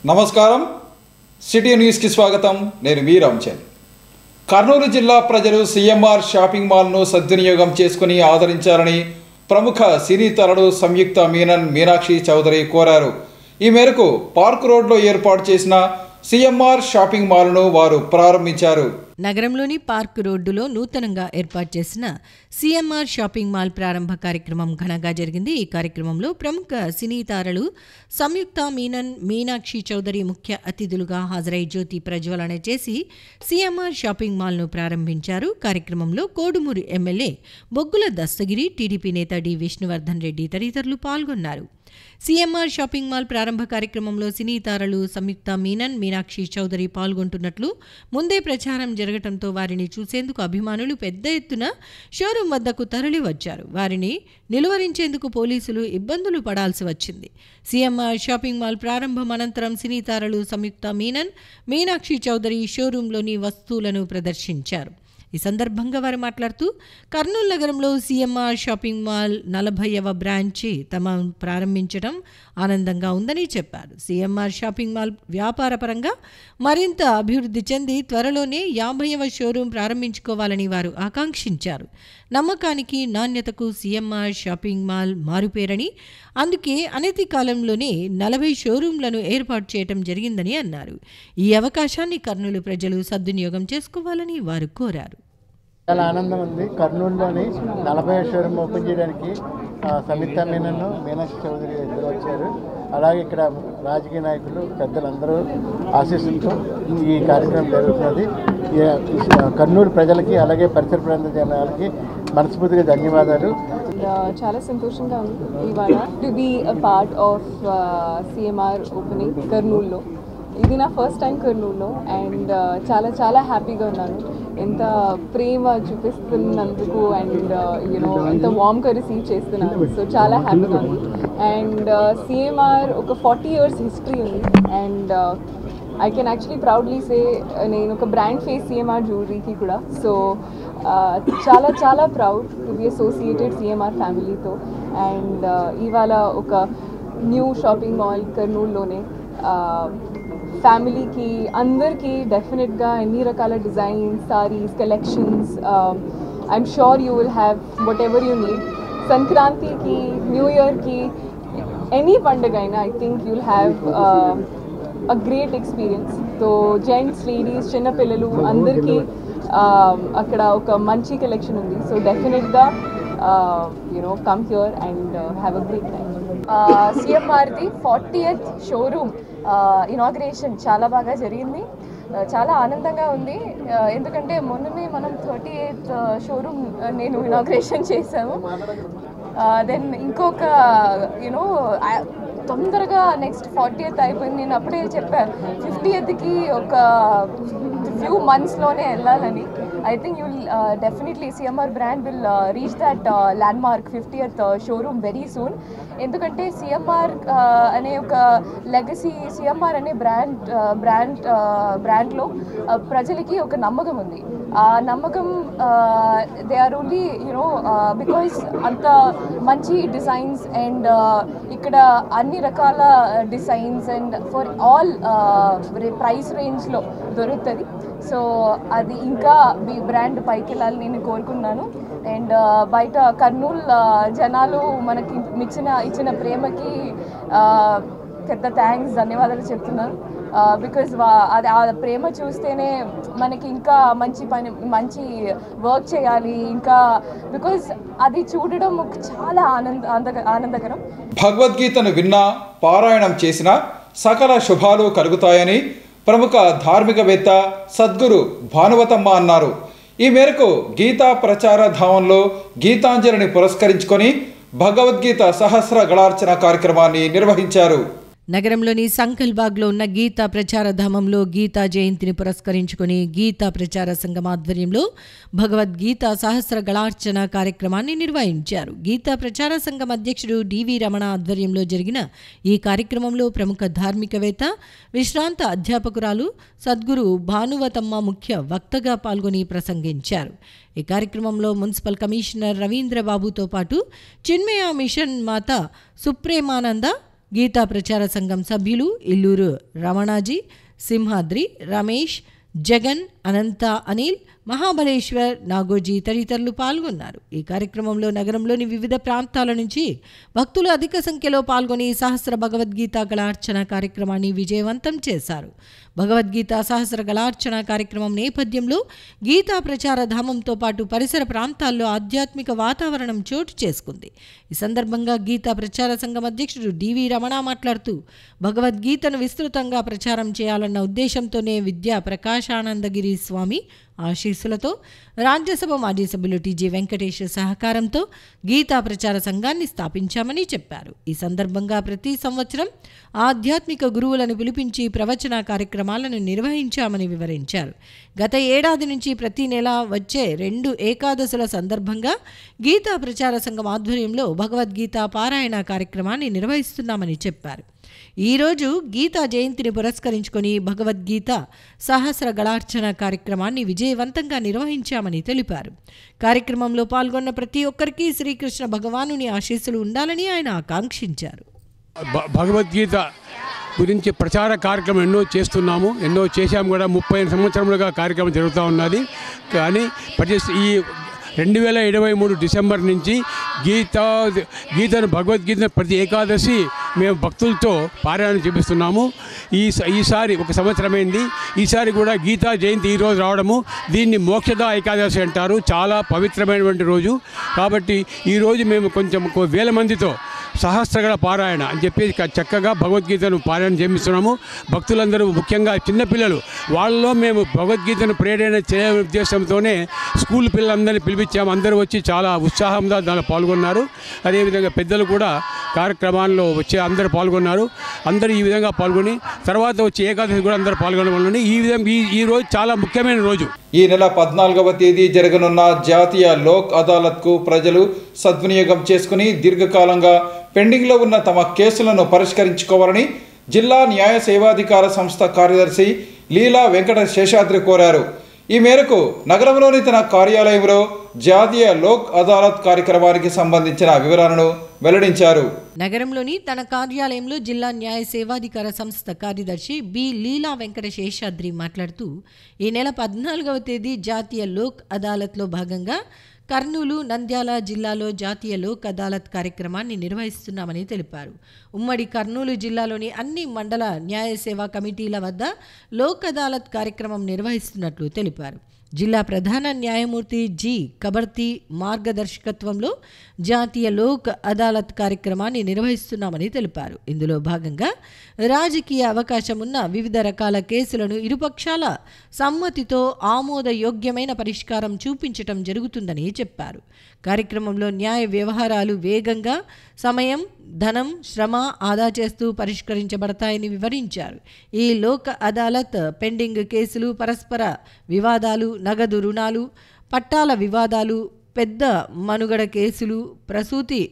నమస్కారం సిటీ న్యూస్కి స్వాగతం. నేను మీ రామచంద్ర. కర్నూలు జిల్లా ప్రజలు సిఎంఆర్ షాపింగ్ మాల్ను సద్వినియోగం చేసుకుని ఆదరించాలని ప్రముఖ సినీ తారలు సంయుక్త మీనన్, మీనాక్షి చౌదరి కోరారు. ఈ మేరకు పార్క్ రోడ్లో ఏర్పాటు చేసిన సిఎంఆర్ షాపింగ్ మాల్ను వారు ప్రారంభించారు. నగరంలోని పార్క్ రోడ్డులో నూతనంగా ఏర్పాటు చేసిన సిఎంఆర్ షాపింగ్ మాల్ ప్రారంభ కార్యక్రమం ఘనంగా జరిగింది. ఈ కార్యక్రమంలో ప్రముఖ సినీ తారలు సంయుక్త మీనన్, మీనాక్షి చౌదరి ముఖ్య అతిథులుగా హాజరై జ్యోతి ప్రజ్వలన చేసి సిఎంఆర్ షాపింగ్ మాల్ను ప్రారంభించారు. కార్యక్రమంలో కోడుమూరు ఎమ్మెల్యే బొగ్గుల దస్తగిరి, టీడీపీ నేత డి విష్ణువర్ధన్ రెడ్డి తదితరులు పాల్గొన్నారు. సిఎంఆర్ షాపింగ్ మాల్ ప్రారంభ కార్యక్రమంలో సినీ తారలు సంయుక్త మీనన్, మీనాక్షి చౌదరి పాల్గొంటున్నట్లు ముందే ప్రచారం జరగడంతో వారిని చూసేందుకు అభిమానులు పెద్ద ఎత్తున షోరూం వద్దకు తరలి వచ్చారు. వారిని నిలువరించేందుకు పోలీసులు ఇబ్బందులు పడాల్సి వచ్చింది. సిఎంఆర్ షాపింగ్ మాల్ ప్రారంభం అనంతరం సినీ తారలు సంయుక్త మీనన్, మీనాక్షి చౌదరి షోరూంలోని వస్తువులను ప్రదర్శించారు. ఈ సందర్భంగా వారు మాట్లాడుతూ కర్నూలు నగరంలో సిఎంఆర్ షాపింగ్ మాల్ 40వ బ్రాంచి తమ ప్రారంభించడం ఆనందంగా ఉందని చెప్పారు. సిఎంఆర్ షాపింగ్ మాల్ వ్యాపారపరంగా మరింత అభివృద్ధి చెంది త్వరలోనే 50వ షోరూం ప్రారంభించుకోవాలని వారు ఆకాంక్షించారు. నమ్మకానికి, నాణ్యతకు సిఎంఆర్ షాపింగ్ మాల్ మారుపేరని, అందుకే అనతి కాలంలోనే 40 షోరూంలను ఏర్పాటు చేయడం జరిగిందని అన్నారు. ఈ అవకాశాన్ని కర్నూలు ప్రజలు సద్వినియోగం చేసుకోవాలని వారు కోరారు. చాలా ఆనందం ఉంది. కర్నూలులోని 40వ షోరూమ్ ఓపెన్ చేయడానికి సంయుక్త మీనన్, మీనాక్షి చౌదరి ఇద్దరు వచ్చారు. అలాగే ఇక్కడ రాజకీయ నాయకులు, పెద్దలందరూ ఆశీస్సులతో ఈ కార్యక్రమం జరుగుతున్నది. కర్నూలు ప్రజలకి అలాగే పరిసర ప్రాంత జనాలకి మనస్ఫూర్తిగా ధన్యవాదాలు. చాలా సంతోషంగా ఉంది ఇవాళ to be a part of CMR opening కర్నూలులో. ఇది నా ఫస్ట్ టైం కర్నూలులో అండ్ చాలా చాలా హ్యాపీగా ఉన్నాను. ఎంత ప్రేమ చూపిస్తున్నందుకు అండ్ యూనో ఎంత వామ్గా రిసీవ్ చేస్తున్నాను. సో చాలా హ్యాపీగా ఉంది. అండ్ సిఎంఆర్ ఒక 40 years హిస్టరీ ఉంది and I can actually proudly say నేను ఒక బ్రాండ్ ఫేస్ సిఎంఆర్ జ్యువెలరీకి కూడా. సో చాలా చాలా proud to be associated CMR ఫ్యామిలీతో. అండ్ ఇవాళ ఒక న్యూ షాపింగ్ మాల్ కర్నూలులోనే ఫ్యామిలీకి అందరికీ డెఫినెట్గా ఎన్ని రకాల designs, saris, collections I'm sure you will have whatever you need. సంక్రాంతికి, న్యూ ఇయర్కి, ఎనీ పండుగ అయినా I think you will have a great experience. So gents, ladies, చిన్నపిల్లలు అందరికీ అక్కడ ఒక మంచి కలెక్షన్ ఉంది. సో డెఫినెట్గా you know come here and have a great time. సిఎంఆర్ది 40th షోరూమ్ ఇనాగ్రేషన్ చాలా బాగా జరిగింది. చాలా ఆనందంగా ఉంది. ఎందుకంటే మొన్ననే మనం 38th షోరూమ్ నేను ఇనాగ్రేషన్ చేశాము. దెన్ ఇంకొక యూనో తొందరగా నెక్స్ట్ 40th అయిపోయింది. నేను అప్పుడే చెప్పాను 50thకి ఒక ఫ్యూ మంత్స్లోనే వెళ్ళాలని. I think you will definitely CMR brand will reach that landmark 50th showroom very soon. ఎందుకంటే సిఎంఆర్ అనే ఒక లెగసీ, సిఎంఆర్ అనే బ్రాండ్లో ప్రజలకి ఒక నమ్మకం ఉంది. ఆ నమ్మకం they are only you know because అంత మంచి డిజైన్స్ అండ్ ఇక్కడ అన్ని రకాల designs and for all price రేంజ్లో దొరుకుతుంది. సో అది ఇంకా మీ బ్రాండ్ పైకి వెళ్ళాలని నేను కోరుకున్నాను. అండ్ బయట కర్నూలు జనాలు మనకి ఇచ్చిన ప్రేమకి పెద్ద థ్యాంక్స్, ధన్యవాదాలు చెప్తున్నాను. బికాజ్ అది ఆ ప్రేమ చూస్తేనే మనకి ఇంకా మంచి వర్క్ చేయాలి ఇంకా, బికాజ్ అది చూడడం చాలా ఆనందకరం. భగవద్గీతను విన్నా, పారాయణం చేసినా సకల శుభాలు కలుగుతాయని ప్రముఖ ధార్మికవేత్త సద్గురు భానువతమ్మ అన్నారు. ఈ మేరకు గీతా ప్రచార ధామంలో గీతాంజలిని పురస్కరించుకొని భగవద్గీత సహస్ర గళార్చన కార్యక్రమాన్ని నిర్వహించారు. నగరంలోని సంకల్బాగ్లో ఉన్న గీతా ప్రచార ధామంలో గీతా జయంతిని పురస్కరించుకుని గీతా ప్రచార సంఘం ఆధ్వర్యంలో భగవద్గీత సహస్ర గళార్చన కార్యక్రమాన్ని నిర్వహించారు. గీతా ప్రచార సంఘం అధ్యక్షుడు డివి రమణ ఆధ్వర్యంలో జరిగిన ఈ కార్యక్రమంలో ప్రముఖ ధార్మికవేత్త, విశ్రాంత అధ్యాపకురాలు సద్గురు భానువతమ్మ ముఖ్య వక్తగా పాల్గొని ప్రసంగించారు. ఈ కార్యక్రమంలో మున్సిపల్ కమిషనర్ రవీంద్రబాబుతో పాటు చిన్మయ మిషన్ మాత సుప్రేమానంద, గీతా ప్రచార సంఘం సభ్యులు ఇల్లూరు రమణాజీ, సింహాద్రి, రమేష్, జగన్, అనంత, అనిల్, మహాబలేశ్వర్, నాగోజీ తదితరులు పాల్గొన్నారు. ఈ కార్యక్రమంలో నగరంలోని వివిధ ప్రాంతాల నుంచి భక్తులు అధిక సంఖ్యలో పాల్గొని సహస్ర భగవద్గీత గళార్చన కార్యక్రమాన్ని విజయవంతం చేశారు. భగవద్గీత సహస్ర గళార్చన కార్యక్రమం నేపథ్యంలో గీతా ప్రచార ధామంతో పాటు పరిసర ప్రాంతాల్లో ఆధ్యాత్మిక వాతావరణం చోటు చేసుకుంది. ఈ సందర్భంగా గీతా ప్రచార సంఘం అధ్యక్షుడు డివి రమణ మాట్లాడుతూ భగవద్గీతను విస్తృతంగా ప్రచారం చేయాలన్న ఉద్దేశంతోనే విద్యా ప్రకాశానందగిరి స్వామి ఆశీస్సులతో రాజ్యసభ మాజీ సభ్యులు టీజీ వెంకటేష్ సహకారంతో గీతా ప్రచార సంఘాన్ని స్థాపించామని చెప్పారు. ఈ సందర్భంగా ప్రతి సంవత్సరం ఆధ్యాత్మిక గురువులను పిలిపించి ప్రవచన కార్యక్రమాలను నిర్వహించామని వివరించారు. గత ఏడాది నుంచి ప్రతి నెల వచ్చే 2 ఏకాదశుల సందర్భంగా గీతా ప్రచార సంఘం ఆధ్వర్యంలో భగవద్గీత పారాయణ కార్యక్రమాన్ని నిర్వహిస్తున్నామని చెప్పారు. ఈరోజు గీతా జయంతిని పురస్కరించుకొని భగవద్గీత సహస్ర గళార్చన కార్యక్రమాన్ని విజయవంతంగా నిర్వహించామని తెలిపారు. కార్యక్రమంలో పాల్గొన్న ప్రతి ఒక్కరికి శ్రీకృష్ణ భగవానుని ఆశీస్సులు ఉండాలని ఆయన ఆకాంక్షించారు. భగవద్గీత గురించి ప్రచార కార్యక్రమం ఎన్నో చేస్తున్నాము, ఎన్నో చేశాము కూడా. 30 సంవత్సరములుగా కార్యక్రమం జరుగుతూ ఉన్నది. కానీ ఈ 2023 డిసెంబర్ నుంచి గీతను భగవద్గీతను ప్రతి ఏకాదశి మేము భక్తులతో పారాయణ చేపిస్తున్నాము. ఈసారి ఒక సంవత్సరమైంది. ఈసారి కూడా గీతా జయంతి ఈరోజు రావడము, దీన్ని మోక్షద ఏకాదశి అంటారు. చాలా పవిత్రమైనటువంటి రోజు. కాబట్టి ఈరోజు మేము కొంచెం 1000 మందితో సహస్రగళ పారాయణ అని చెప్పి చక్కగా భగవద్గీతను పారాయణ చేపిస్తున్నాము. భక్తులందరూ, ముఖ్యంగా చిన్నపిల్లలు, వాళ్ళలో మేము భగవద్గీతను ప్రేరణ చేయాలనే ఉద్దేశంతోనే స్కూల్ పిల్లలందరినీ పిలిపించాము. అందరూ వచ్చి చాలా ఉత్సాహంగా దానిలో పాల్గొన్నారు. అదేవిధంగా పెద్దలు కూడా కార్యక్రమాల్లో వచ్చి అందరూ పాల్గొన్నారు. అందరూ ఈ విధంగా పాల్గొని తర్వాత వచ్చి ఏకాదశి కూడా అందరూ పాల్గొనడం వల్ల ఈ విధంగా ఈ రోజు చాలా ముఖ్యమైన రోజు. ఈ నెల 14వ తేదీ జరగనున్న జాతీయ లోక్ అదాలత్కు ప్రజలు సద్వినియోగం చేసుకుని దీర్ఘకాలంగా పెండింగ్లో ఉన్న తమ కేసులను పరిష్కరించుకోవాలని జిల్లా న్యాయ సేవాధికార సంస్థ కార్యదర్శి లీలా వెంకట శేషాద్రి కోరారు. ఈ మేరకు నగరంలోని తన కార్యాలయంలో జాతీయ లోక్ అదాలత్ కార్యక్రమానికి సంబంధించిన వివరాలను వెల్లడించారు. నగరంలోని తన కార్యాలయంలో జిల్లా న్యాయ సేవాధికార సంస్థ కార్యదర్శి బి లీలా వెంకట శేషాద్రి మాట్లాడుతూ ఈ నెల 14వ తేదీ జాతీయ లోక్ అదాలత్లో భాగంగా కర్నూలు, నంద్యాల జిల్లాలో జాతీయ లోక్ అదాలత్ కార్యక్రమాన్ని నిర్వహిస్తున్నామని తెలిపారు. ఉమ్మడి కర్నూలు జిల్లాలోని అన్ని మండల న్యాయ సేవా కమిటీల వద్ద లోక్ అదాలత్ కార్యక్రమం నిర్వహిస్తున్నట్లు తెలిపారు. జిల్లా ప్రధాన న్యాయమూర్తి జి కబర్తి మార్గదర్శకత్వంలో జాతీయ లోక్ అదాలత్ కార్యక్రమాన్ని నిర్వహిస్తున్నామని తెలిపారు. ఇందులో భాగంగా రాజకీయ అవకాశం ఉన్న వివిధ రకాల కేసులను ఇరుపక్షాల సమ్మతితో ఆమోదయోగ్యమైన పరిష్కారం చూపించటం జరుగుతుందని చెప్పారు. కార్యక్రమంలో న్యాయ వ్యవహారాలు వేగంగా, సమయం, ధనం, శ్రమ ఆదా చేస్తూ పరిష్కరించబడతాయని వివరించారు. ఈ లోక్ అదాలత్ పెండింగ్ కేసులు, పరస్పర వివాదాలు, నగదు రుణాలు, పట్టాల వివాదాలు, పెద్ద మనుగడ కేసులు, ప్రసూతి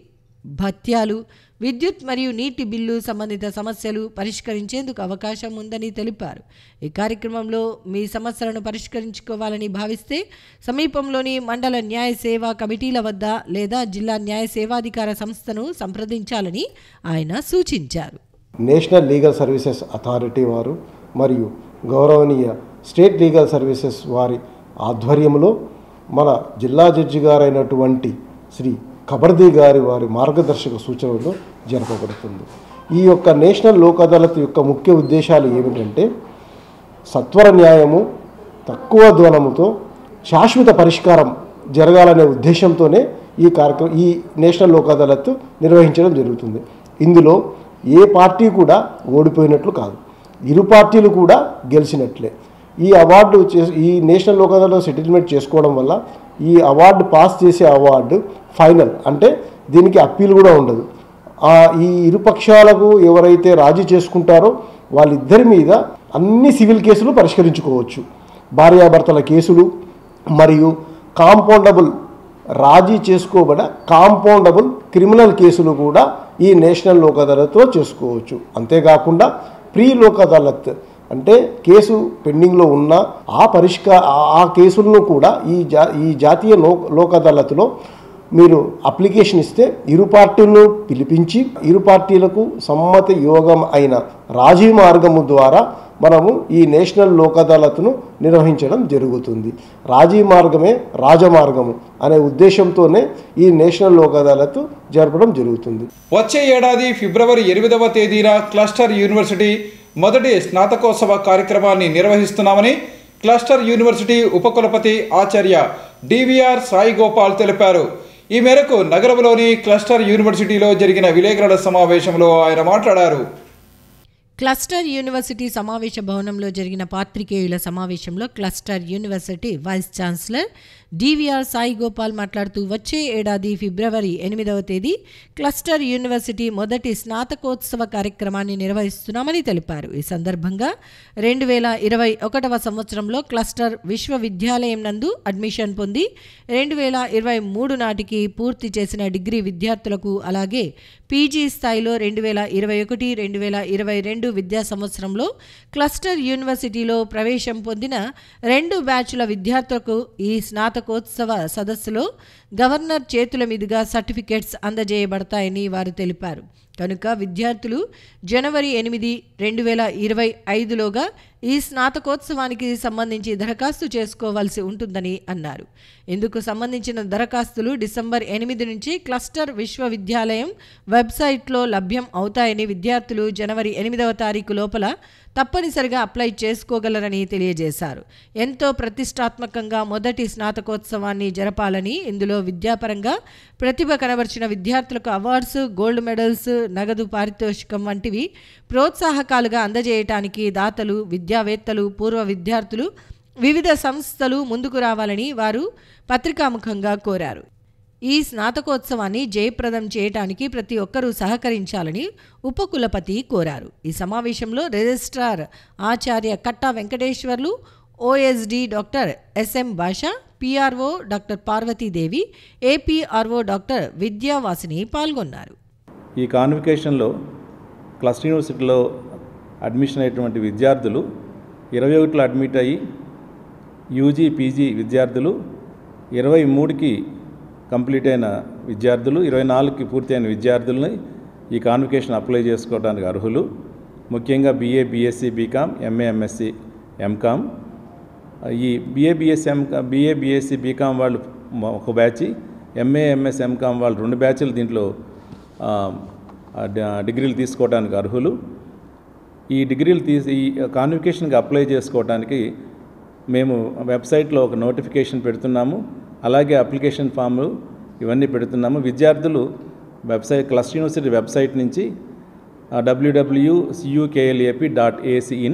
భత్యాలు, విద్యుత్ మరియు నీటి బిల్లు సంబంధిత సమస్యలు పరిష్కరించేందుకు అవకాశం ఉందని తెలిపారు. ఈ కార్యక్రమంలో మీ సమస్యలను పరిష్కరించుకోవాలని భావిస్తే సమీపంలోని మండల న్యాయ సేవా కమిటీల వద్ద లేదా జిల్లా న్యాయ సేవాధికార సంస్థను సంప్రదించాలని ఆయన సూచించారు. నేషనల్ లీగల్ సర్వీసెస్ అథారిటీ వారు మరియు గౌరవనీయ స్టేట్ లీగల్ సర్వీసెస్ వారి ఆధ్వర్యంలో మన జిల్లా జడ్జి గారైనటువంటి శ్రీ కబర్ది గారి వారి మార్గదర్శక సూచనలో జరపబడుతుంది. ఈ యొక్క నేషనల్ లోక్ అదాలత్ యొక్క ముఖ్య ఉద్దేశాలు ఏమిటంటే సత్వర న్యాయము, తక్కువ ధ్వనముతో శాశ్వత పరిష్కారం జరగాలనే ఉద్దేశంతోనే ఈ నేషనల్ లోక్ అదాలత్ నిర్వహించడం జరుగుతుంది. ఇందులో ఏ పార్టీ కూడా ఓడిపోయినట్లు కాదు, ఇరు పార్టీలు కూడా గెలిచినట్లే. ఈ నేషనల్ లోక్ అదాలత్ సెటిల్మెంట్ చేసుకోవడం వల్ల ఈ అవార్డు పాస్ చేసే అవార్డు ఫైనల్, అంటే దీనికి అప్పీల్ కూడా ఉండదు. ఈ ఇరుపక్షాలకు ఎవరైతే రాజీ చేసుకుంటారో వాళ్ళిద్దరి మీద అన్ని సివిల్ కేసులు పరిష్కరించుకోవచ్చు. భార్యాభర్తల కేసులు మరియు కాంపౌండబుల్ రాజీ చేసుకోబడ కాంపౌండబుల్ క్రిమినల్ కేసులు కూడా ఈ నేషనల్ లోక్ అదాలత్లో చేసుకోవచ్చు. అంతేకాకుండా ప్రీ లోక్ అదాలత్ అంటే కేసు పెండింగ్లో ఉన్న ఆ కేసులను కూడా ఈ జాతీయ లోక్ అదాలత్లో మీరు అప్లికేషన్ ఇస్తే ఇరు పార్టీలను పిలిపించి ఇరు పార్టీలకు సమ్మతి యోగం అయిన రాజీ మార్గము ద్వారా మనము ఈ నేషనల్ లోక్ అదాలత్ను నిర్వహించడం జరుగుతుంది. రాజీ మార్గమే రాజమార్గము అనే ఉద్దేశంతోనే ఈ నేషనల్ లోక్ అదాలత్ జరపడం జరుగుతుంది. వచ్చే ఏడాది ఫిబ్రవరి 8వ తేదీన క్లస్టర్ యూనివర్సిటీ మొదటి స్నాతకోత్సవ కార్యక్రమాన్ని నిర్వహిస్తున్నామని క్లస్టర్ యూనివర్సిటీ ఉపకులపతి ఆచార్య డివిఆర్ సాయి గోపాల్ తెలిపారు. ఈ మేరకు నగరంలోని క్లస్టర్ యూనివర్సిటీలో జరిగిన విలేకరుల సమావేశంలో ఆయన మాట్లాడారు. క్లస్టర్ యూనివర్సిటీ సమావేశ భవనంలో జరిగిన పాత్రికేయుల సమావేశంలో cluster university vice chancellor DVR Sai Gopal మాట్లాడుతూ వచ్చే ఏడాది ఫిబ్రవరి 8వ తేదీ క్లస్టర్ యూనివర్సిటీ మొదటి స్నాతకోత్సవ కార్యక్రమాన్ని నిర్వహిస్తున్నామని తెలిపారు. ఈ సందర్భంగా 2021వ సంవత్సరంలో క్లస్టర్ విశ్వవిద్యాలయం నందు అడ్మిషన్ పొంది 2023 నాటికి పూర్తి చేసిన డిగ్రీ విద్యార్థులకు అలాగే పీజీ స్థాయిలో 2021-2022 విద్యా సంవత్సరంలో క్లస్టర్ యూనివర్సిటీలో ప్రవేశం పొందిన 2 బ్యాచ్ల విద్యార్థులకు ఈ స్నాతకోత్సవ సదస్సులో గవర్నర్ చేతుల మీదుగా సర్టిఫికేట్స్ అందజేయబడతాయని వారు తెలిపారు. కనుక విద్యార్థులు జనవరి 8, 2025లోగా ఈ స్నాతకోత్సవానికి సంబంధించి దరఖాస్తు చేసుకోవాల్సి ఉంటుందని అన్నారు. ఇందుకు సంబంధించిన దరఖాస్తులు డిసెంబర్ 8 నుంచి క్లస్టర్ విశ్వవిద్యాలయం వెబ్సైట్లో లభ్యం అవుతాయని విద్యార్థులు జనవరి 8వ తారీఖు లోపల తప్పనిసరిగా అప్లై చేసుకోగలరని తెలియజేశారు. ఎంతో ప్రతిష్టాత్మకంగా మొదటి స్నాతకోత్సవాన్ని జరపాలని, ఇందులో విద్యాపరంగా ప్రతిభ కనబర్చిన విద్యార్థులకు అవార్డ్స్, గోల్డ్ మెడల్స్, నగదు పారితోషికం వంటివి ప్రోత్సాహకాలుగా అందజేయటానికి దాతలు, విద్యావేత్తలు, పూర్వ విద్యార్థులు, వివిధ సంస్థలు ముందుకు రావాలని వారు పత్రికాముఖంగా కోరారు. ఈ స్నాతకోత్సవాన్ని జయప్రదం చేయటానికి ప్రతి ఒక్కరూ సహకరించాలని ఉపకులపతి కోరారు. ఈ సమావేశంలో registrar Acharya Katta Venkateswarlu, OSD doctor SM Basha, PRO doctor Parvathidevi, APRO doctor Vidyavasini పాల్గొన్నారు. ఈ కాన్వికేషన్లో క్లస్టర్ యూనివర్సిటీలో అడ్మిషన్ అయ్యేటువంటి విద్యార్థులు 21లో అడ్మిట్ అయ్యి యూజీ పీజీ విద్యార్థులు, 23కి కంప్లీట్ అయిన విద్యార్థులు, 24కి పూర్తి అయిన విద్యార్థులని ఈ కాన్వికేషన్ అప్లై చేసుకోవడానికి అర్హులు. ముఖ్యంగా BA, BSc, BCom, MA, MSc, MCom. ఈ BA, BSc, BCom వాళ్ళు ఒక బ్యాచ్, MA, MS, MCom వాళ్ళు 2 బ్యాచ్లు దీంట్లో డిగ్రీలు తీసుకోవడానికి అర్హులు. ఈ డిగ్రీలు ఈ కాన్వికేషన్కి అప్లై చేసుకోవడానికి మేము వెబ్సైట్లో ఒక నోటిఫికేషన్ పెడుతున్నాము. అలాగే అప్లికేషన్ ఫామ్లు ఇవన్నీ పెడుతున్నాము. విద్యార్థులు క్లస్టర్ యూనివర్సిటీ వెబ్సైట్ నుంచి www.cuklap.ac.in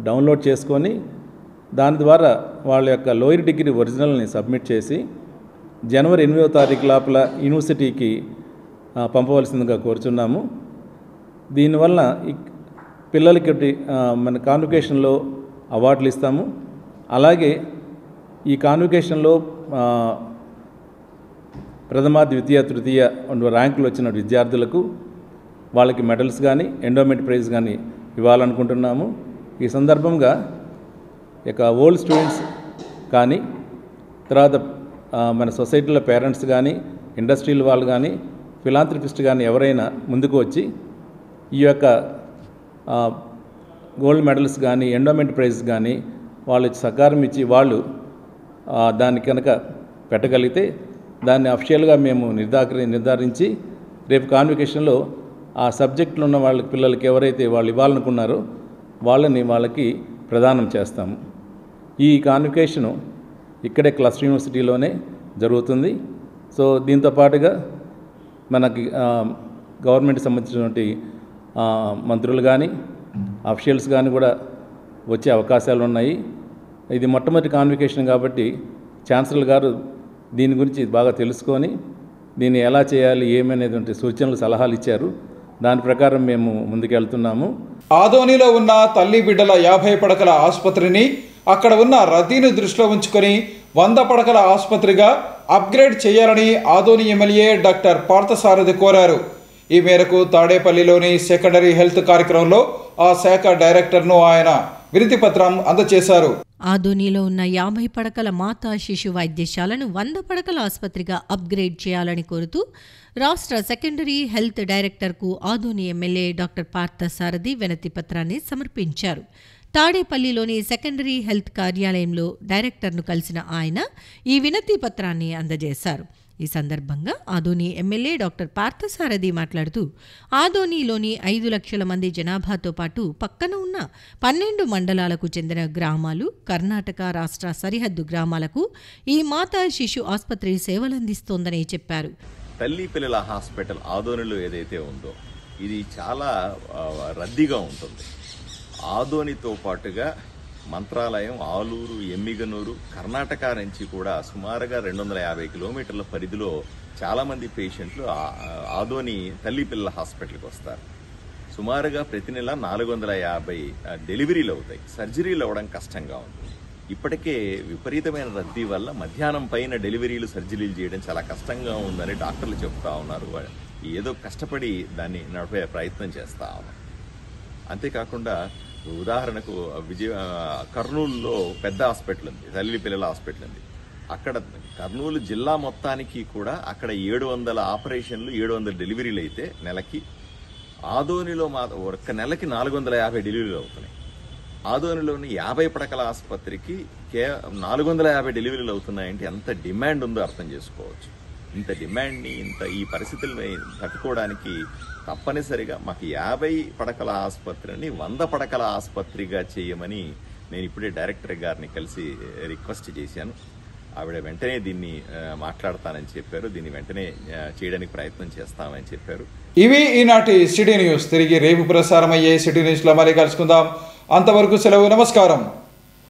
డౌన్లోడ్ చేసుకొని దాని ద్వారా వాళ్ళ యొక్క లోయర్ డిగ్రీ ఒరిజినల్ని సబ్మిట్ చేసి జనవరి 8వ తారీఖు లోపల యూనివర్సిటీకి పంపవలసిందిగా కోరుచున్నాము. దీనివల్ల పిల్లలకి మన కాన్వికేషన్లో అవార్డులు ఇస్తాము. అలాగే ఈ కాన్వికేషన్లో ప్రథమ, ద్వితీయ, తృతీయ ర్యాంకులు వచ్చిన విద్యార్థులకు వాళ్ళకి మెడల్స్ కానీ ఎండోమెంట్ ప్రైజ్ కానీ ఇవ్వాలనుకుంటున్నాము. ఈ సందర్భంగా ఇక ఓల్డ్ స్టూడెంట్స్ కానీ తర్వాత మన సొసైటీలో పేరెంట్స్ కానీ ఇండస్ట్రీల వాళ్ళు కానీ ఫిలాంథ్రపిస్ట్ కానీ ఎవరైనా ముందుకు వచ్చి ఈ యొక్క గోల్డ్ మెడల్స్ కానీ ఎండోమెంట్ ప్రైజ్ కానీ వాళ్ళు సహకారం ఇచ్చి వాళ్ళు దాన్ని కనుక పెట్టగలిగితే దాన్ని అఫిషియల్గా మేము నిర్ధారించి రేపు కాన్వికేషన్లో ఆ సబ్జెక్టులో ఉన్న వాళ్ళ పిల్లలకి ఎవరైతే వాళ్ళు ఇవ్వాలనుకున్నారో వాళ్ళకి ప్రదానం చేస్తాము. ఈ కాన్వికేషను ఇక్కడే క్లస్టర్ యూనివర్సిటీలోనే జరుగుతుంది. సో దీంతో పాటుగా మనకి గవర్నమెంట్కి సంబంధించినటువంటి మంత్రులు కానీ అఫిషియల్స్ కానీ కూడా వచ్చే అవకాశాలు ఉన్నాయి. ఇది మొట్టమొదటి కాన్వికేషన్ కాబట్టి ఛాన్సలర్ గారు దీని గురించి బాగా తెలుసుకొని దీన్ని ఎలా చేయాలి ఏమనేటువంటి సూచనలు, సలహాలు ఇచ్చారు. దాని ప్రకారం మేము ముందుకెళ్తున్నాము. ఆదోనిలో ఉన్న తల్లి బిడ్డల 50 పడకల ఆసుపత్రిని అక్కడ ఉన్న రద్దీని దృష్టిలో ఉంచుకొని 100 పడకల ఆసుపత్రిగా అప్గ్రేడ్ చేయాలని ఆదోని ఎమ్మెల్యే డాక్టర్ పార్థసారథి కోరారు. ఈ మేరకు తాడేపల్లిలోని సెకండరీ హెల్త్ కార్యక్రమంలో ఆ శాఖ డైరెక్టర్ను ఆయన వినతి పత్రం అందజేశారు. ఆదోనిలో ఉన్న 50 పడకల మాతా శిశు వైద్యశాలను 100 పడకల ఆసుపత్రిగా అప్గ్రేడ్ చేయాలని కోరుతూ రాష్ట్ర సెకండరీ హెల్త్ డైరెక్టర్కు ఆదోని ఎమ్మెల్యే డాక్టర్ పార్థసారథి వినతి పత్రాన్ని సమర్పించారు. తాడేపల్లిలోని సెకండరీ హెల్త్ కార్యాలయంలో డైరెక్టర్ను కలిసిన ఆయన ఈ వినతి పత్రాన్ని అందజేశారు. ఈ సందర్భంగా ఆదోని ఎమ్మెల్యే డాక్టర్ పార్థసారథి మాట్లాడుతూ ఆదోనిలోని 5 లక్షల మంది జనాభాతో పాటు పక్కన ఉన్న 12 మండలాలకు చెందిన గ్రామాలు, కర్ణాటక రాష్ట్ర సరిహద్దు గ్రామాలకు ఈ మాతా శిశు ఆసుపత్రి సేవలందిస్తోందని చెప్పారు. తల్లి పిల్లల హాస్పిటల్ ఆదోనిలో ఏదైతే ఉందో ఇది చాలా రద్దీగా ఉంటుంది. ఆదోనితో పాటుగా మంత్రాలయం, ఆలూరు, ఎమ్మిగనూరు, కర్ణాటక నుంచి కూడా సుమారుగా 250 కిలోమీటర్ల పరిధిలో చాలామంది పేషెంట్లు ఆదోని తల్లి పిల్లల హాస్పిటల్కి వస్తారు. సుమారుగా ప్రతి నెల 450 డెలివరీలు అవుతాయి. సర్జరీలు అవ్వడం కష్టంగా ఉంది. ఇప్పటికే విపరీతమైన రద్దీ వల్ల మధ్యాహ్నం పైన డెలివరీలు, సర్జరీలు చేయడం చాలా కష్టంగా ఉందని డాక్టర్లు చెప్తా ఉన్నారు. ఏదో కష్టపడి దాన్ని నడిపే ప్రయత్నం చేస్తా ఉన్నారు. అంతేకాకుండా ఉదాహరణకు కర్నూలులో పెద్ద హాస్పిటల్ ఉంది, తల్లి పిల్లల హాస్పిటల్ ఉంది. అక్కడ కర్నూలు జిల్లా మొత్తానికి కూడా అక్కడ 700 ఆపరేషన్లు, 700 డెలివరీలు అయితే నెలకి. ఆదోనిలో ఒక్క నెలకి 450 డెలివరీలు అవుతున్నాయి. ఆదోనిలోని 50 పడకల ఆసుపత్రికి 450 డెలివరీలు అవుతున్నాయంటే ఎంత డిమాండ్ ఉందో అర్థం చేసుకోవచ్చు. ఇంత డిమాండ్ని, ఈ పరిస్థితుల్ని తట్టుకోవడానికి తప్పనిసరిగా మాకు 50 పడకల ఆసుపత్రిని 100 పడకల ఆసుపత్రిగా చేయమని నేను ఇప్పుడే డైరెక్టర్ గారిని కలిసి రిక్వెస్ట్ చేశాను. ఆవిడ వెంటనే దీన్ని మాట్లాడతానని చెప్పారు. దీన్ని వెంటనే చేయడానికి ప్రయత్నం చేస్తామని చెప్పారు. ఇవి ఈనాటి సిటీ న్యూస్. తిరిగి రేపు ప్రసారమయ్యే సిటీ న్యూస్లో మళ్ళీ కలుసుకుందాం. అంతవరకు సెలవు. నమస్కారం.